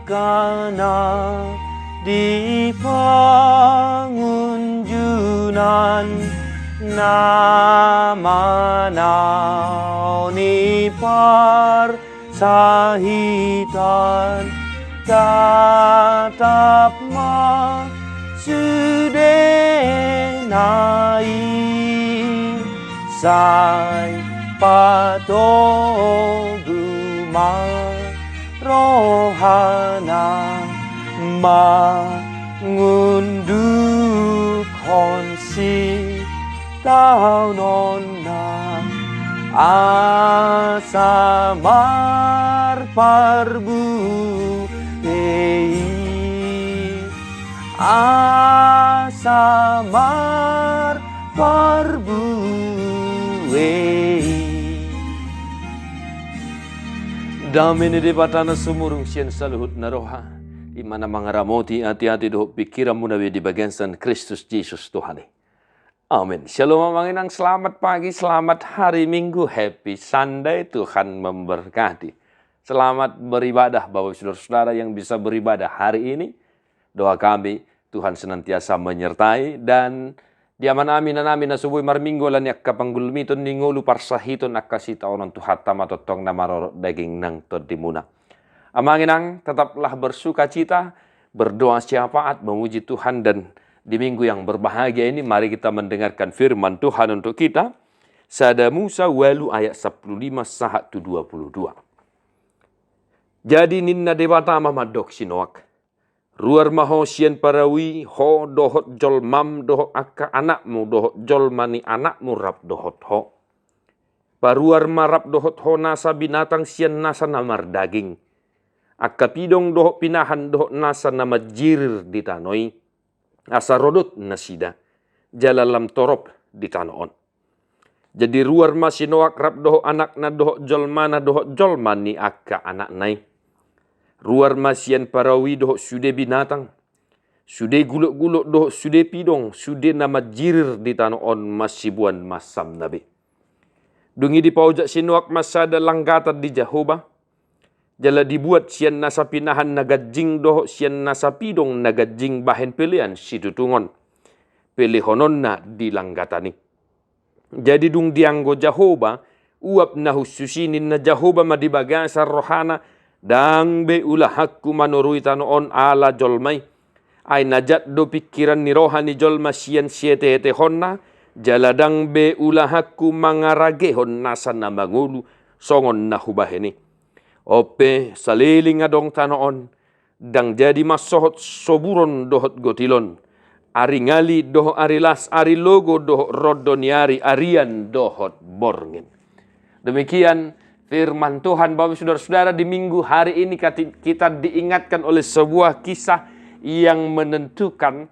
kana di pengunjunan nama ni parsahitan tatap sudenai sai patoguma rohana mengunduk konsi taunona asamar parbu asamar parbu damini di patana sumurung sien saluhut naroha di mana mangaramoti hati-hati doh pikiran munawi di bagian San Kristus Yesus Tuhan. Amin. Shalom manginang, selamat pagi, selamat hari Minggu, happy Sunday, Tuhan memberkati. Selamat beribadah Bapak Saudara-saudara yang bisa beribadah hari ini. Doa kami Tuhan senantiasa menyertai dan diaman amin na subuh mar minggu lan yak kapanggulmitun ningulu parsahiton akasita onon tuhatam atau tong namaro daging nang todimuna. Amanginang tetaplah bersuka cita, berdoa syafaat, memuji Tuhan, dan di minggu yang berbahagia ini mari kita mendengarkan firman Tuhan untuk kita. Sada Musa walu ayat 15 sahat 22. Jadi ninna dewata mamadok sinoak. Ruar maho sien parawi ho dohot jol mam dohot akka anakmu dohot jol mani anakmu rap dohot ho. Paruar marap dohot ho nasa binatang sien nasa namar daging. Akka pidong dohok pinahan dohok nasa nama jirir di tanoi. Asa rodot nasida. Jalalam torop di tanoon. Jadi ruar masinoak rap dohok anak na dohok jolmana dohok jolmani akka anak nai. Ruar masian parawi dohok sude binatang. Sude guluk-guluk dohok sude pidong. Sude nama jirir di tanoon masibuan masam nabi. Dungi di paujak sinuak masada langgata di Jehovah. Jala dibuat sian nasa pinahan nagajing dohok sian nasa pidong nagajing bahen pilihan situtungon. Pilihonon na dilanggatani. Jadi dung dianggo Jehovah uap na hususinin na Jehovah madibagasa rohana dang be ulah hakku manurui tanoon ala jolmai. Ay najat do pikiran ni rohani jolma sian siete hete honna jaladang be ulah hakku mangaragehon nasa namangulu songon na hubaheni. Ope saliling adong tanoon, dang jadi masohot soburon dohot gotilon. Ari ngali doho arilas, ari logo doho rodoniari, arian dohot borngin. Demikian firman Tuhan Bapak Saudara-saudara di minggu hari ini kita diingatkan oleh sebuah kisah yang menentukan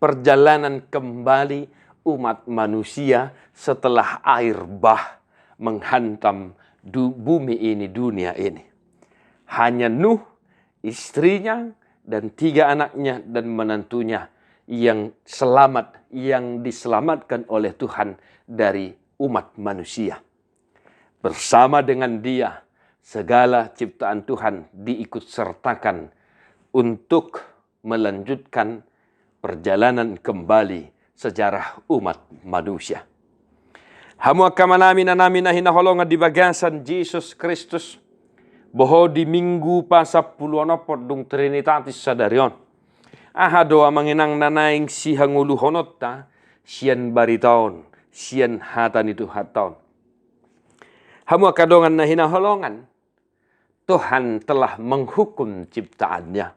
perjalanan kembali umat manusia setelah air bah menghantam bumi ini, dunia ini. Hanya Nuh, istrinya, dan 3 anaknya dan menantunya yang selamat, yang diselamatkan oleh Tuhan dari umat manusia. Bersama dengan dia, segala ciptaan Tuhan diikut sertakan untuk melanjutkan perjalanan kembali sejarah umat manusia. Hamu akamanami na namin na hinaholongan di bagasan Jesus Kristus boho di minggu pasapuluan dung Trinitatis sadarion. Aha doa manginang nanaing si hanguluhonot ta sian baritaon, sian hatan itu hataon. Hamu akadongan na hinaholongan Tuhan telah menghukum ciptaannya.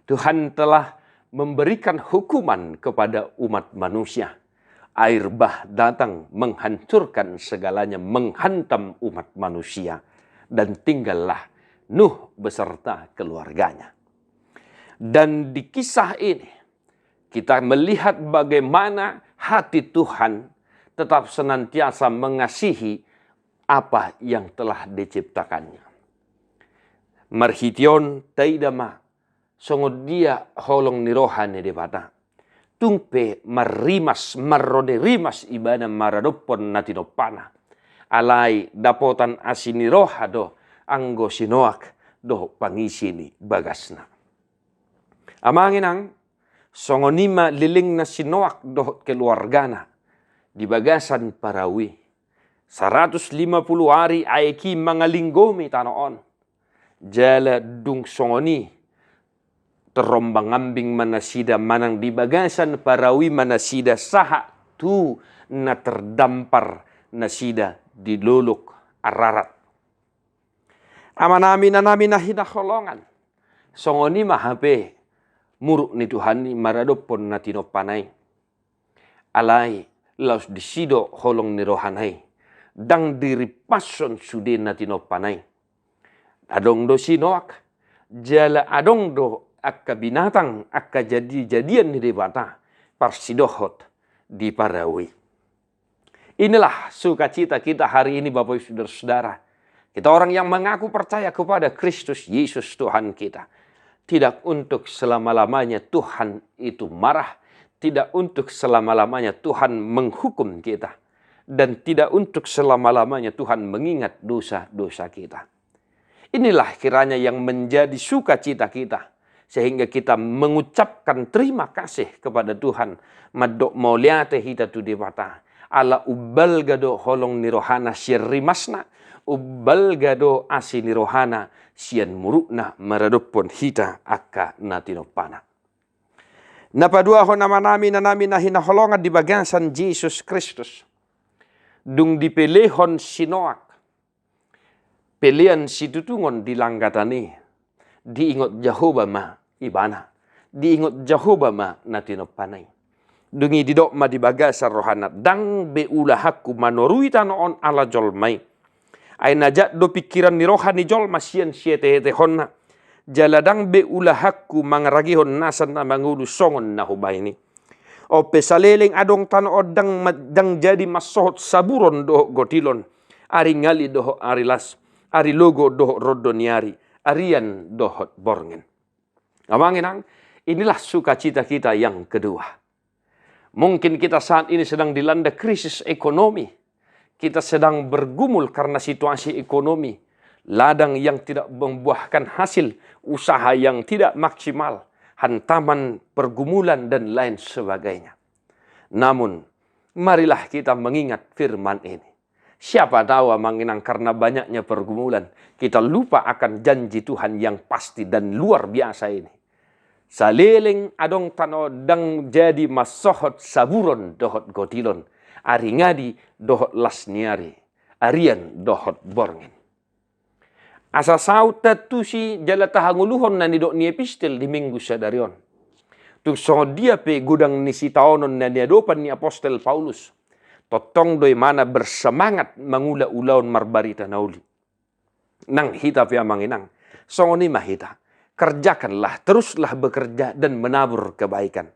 Tuhan telah memberikan hukuman kepada umat manusia. Air bah datang menghancurkan segalanya, menghantam umat manusia. Dan tinggallah Nuh beserta keluarganya. Dan di kisah ini, kita melihat bagaimana hati Tuhan tetap senantiasa mengasihi apa yang telah diciptakannya. Marhition taidama, songod dia holong nirohane de bata. Tungpe marimas marrode rimas ibana maradopon natinopana. Alai dapotan asinirohado anggo sinoak doh pangisi ni bagasna. Amanginang songonima liling na sinoak doh keluargana di bagasan Parawi. 150 hari aiki mangalinggomi tanoon. Jala dung songoni terombang ambing manasida manang di bagasan Parawi manasida saha tu na terdampar nasida di luluk ararat. Amanami na namin na hinaholongan. Songoni mahape muruk ni Tuhan ni maradopon na tinopanay. Alay laus disido holong ni rohanay. Dang diri pason sudin na tinopanay. Adong do sinoak. Jala adong do akka binatang akka jadi-jadian ni debata. Parsidohot di Parawi. Inilah sukacita kita hari ini Bapak Ibu Saudara-saudara. Kita orang yang mengaku percaya kepada Kristus Yesus Tuhan kita. Tidak untuk selama-lamanya Tuhan itu marah. Tidak untuk selama-lamanya Tuhan menghukum kita. Dan tidak untuk selama-lamanya Tuhan mengingat dosa-dosa kita. Inilah kiranya yang menjadi sukacita kita. Sehingga kita mengucapkan terima kasih kepada Tuhan. Madok mauliate hita tu debata. Ala ubal gado holong nirohana syirimasna. Ubal gado asi nirohana sian murukna maradopon hita akka natinopana. Napadua ho nama nami na nami na hinaholongan di bagasan Jesus Kristus. Dung dipelehon sinoak. Pelian situtungon di langgatani. Diingot Jehovah ma ibana. Diingot Jehovah ma natinopanay. Dungi didok ma di bagasan rohana. Dang beulahaku manorui tanoon ala jolmai. Ay najat do pikiran ni rohani jolma sian siete honna. Jaladang beulahakku mangaragihon nasan na mangulu songon na hubayni. O pesaleleng adong tanood dang jadi masohot saburon doho gotilon. Ari ngali doho arilas. Ari logo doho rodoniari. Arian dohot borngen. Amanginang, inilah sukacita kita yang kedua. Mungkin kita saat ini sedang dilanda krisis ekonomi. Kita sedang bergumul karena situasi ekonomi. Ladang yang tidak membuahkan hasil. Usaha yang tidak maksimal. Hantaman pergumulan dan lain sebagainya. Namun, marilah kita mengingat firman ini. Siapa tahu manginang karena banyaknya pergumulan. Kita lupa akan janji Tuhan yang pasti dan luar biasa ini. Saliling adong tano dang jadi masohot saburon dohot gotilon. Ari ngadi dohot lasniari. Arian dohot borngin. Asa sauta tusi jala tahanguluhon na nidok ni epistel di minggu sadarion. Tuk songo dia pe gudang nisi taonon na niadopan ni apostel Paulus. Totong doi mana bersemangat mangula-ulaon marbarita nauli. Nang hita pe amanginang. Songo ni mahita. Kerjakanlah, teruslah bekerja dan menabur kebaikan.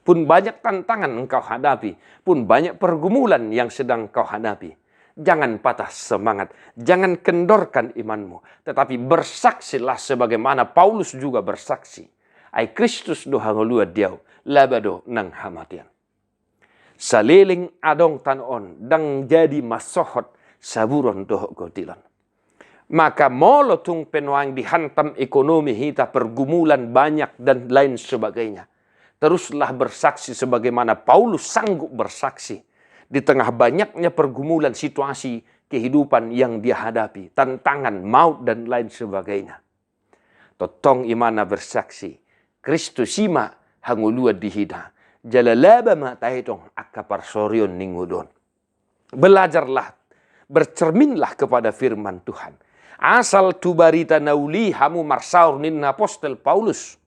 Pun banyak tantangan engkau hadapi. Pun banyak pergumulan yang sedang kau hadapi. Jangan patah semangat. Jangan kendorkan imanmu. Tetapi bersaksilah sebagaimana Paulus juga bersaksi. Ai Kristus doha ngelua diau. Labado nang hamatian. Saliling adong tanon. Dang jadi masohot saburon doho gotilan. Maka molotung penuang dihantam ekonomi hita, pergumulan banyak dan lain sebagainya. Teruslah bersaksi sebagaimana Paulus sanggup bersaksi. Di tengah banyaknya pergumulan situasi kehidupan yang dia hadapi. Tantangan, maut dan lain sebagainya. Totong imana bersaksi. Kristus ima hangulua dihida. Jalalaba mataitong akaparsorion ningudon. Belajarlah, bercerminlah kepada firman Tuhan. Asal tu barita nauli hamu marsaur nin apostel Paulus.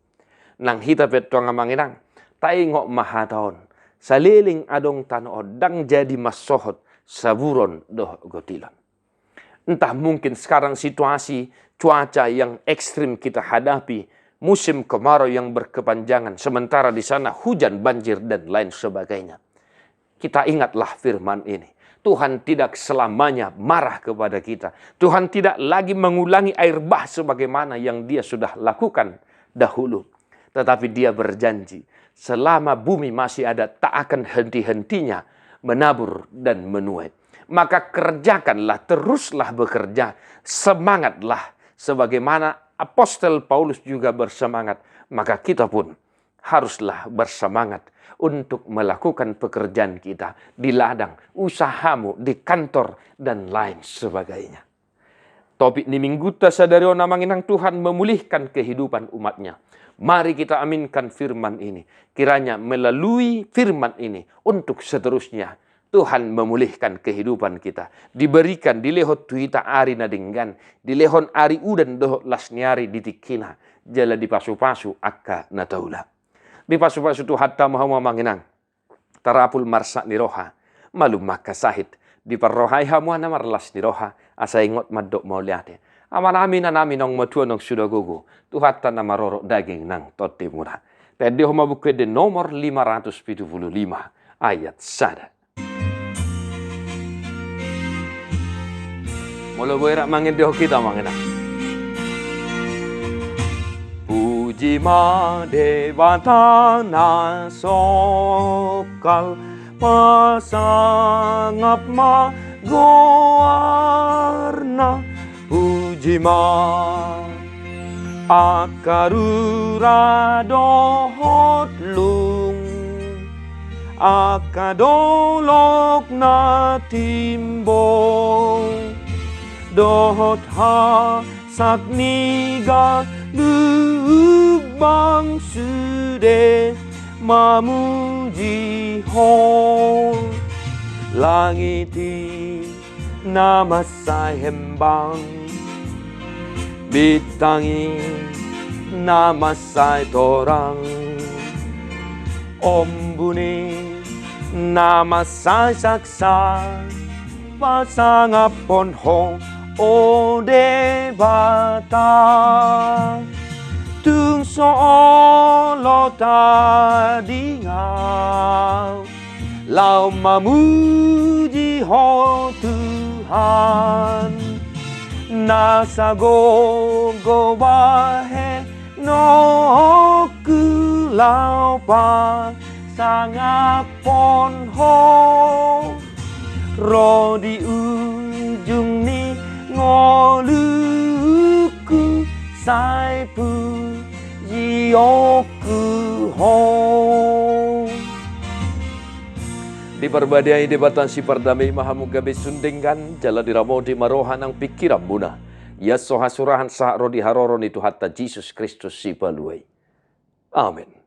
Nang hita petong amanginang. Taingok mahataon. Saliling adong tanood. Dang jadi masohot saburon doh gotilan. Entah mungkin sekarang situasi cuaca yang ekstrim kita hadapi. Musim kemarau yang berkepanjangan. Sementara di sana hujan, banjir dan lain sebagainya. Kita ingatlah firman ini. Tuhan tidak selamanya marah kepada kita. Tuhan tidak lagi mengulangi air bah sebagaimana yang dia sudah lakukan dahulu. Tetapi dia berjanji, selama bumi masih ada, tak akan henti-hentinya menabur dan menuai. Maka kerjakanlah, teruslah bekerja, semangatlah sebagaimana Apostel Paulus juga bersemangat, maka kita pun haruslah bersemangat untuk melakukan pekerjaan kita di ladang, usahamu, di kantor, dan lain sebagainya. Topik ni minggu sadari ona manginang Tuhan memulihkan kehidupan umatnya. Mari kita aminkan firman ini. Kiranya melalui firman ini untuk seterusnya Tuhan memulihkan kehidupan kita. Diberikan dilehot tuita ari nadinggan, dilehon ari udan dohot lasniari ditikina, jala dipasu-pasu akka nataula. Dipasu-pasu tu hatta mahu manginang. Tarapul marsak ni roha, malum maka sahid. Diparrohai hamuana marlas ni roha, asa ingot madok mauliate. Amin nong matua nong sudah gugu. Tuhan tanah maroro daging nang tote murah. Tadi homa buku de nomor 575 ayat sada. Mula berak mangin deho kita mangina. Puji ma dewata na sokal pasangap ma goarna. Puji ma akarura dohot lung, akadolok na timbong, dohot ha sakniga lubang sude mamuji ho, langiti namasay hembang, bitangi namasay torang, ombuni namasay saksa, pasangapon ho o debata, tung soolo tadingaw, lau mamuji ho Tuhan. Nasa gogo bahe no kulau pa sangapon ho, ro di ujung ni ngoluku saipu yoku ho. Di perbadai debatan si perdamai mahamu gabe sundenggan jala diramo di marohan ang pikiran muna. Ya soha surahan sa rodi haroron itu hatta Jesus Kristus si paluai. Amin.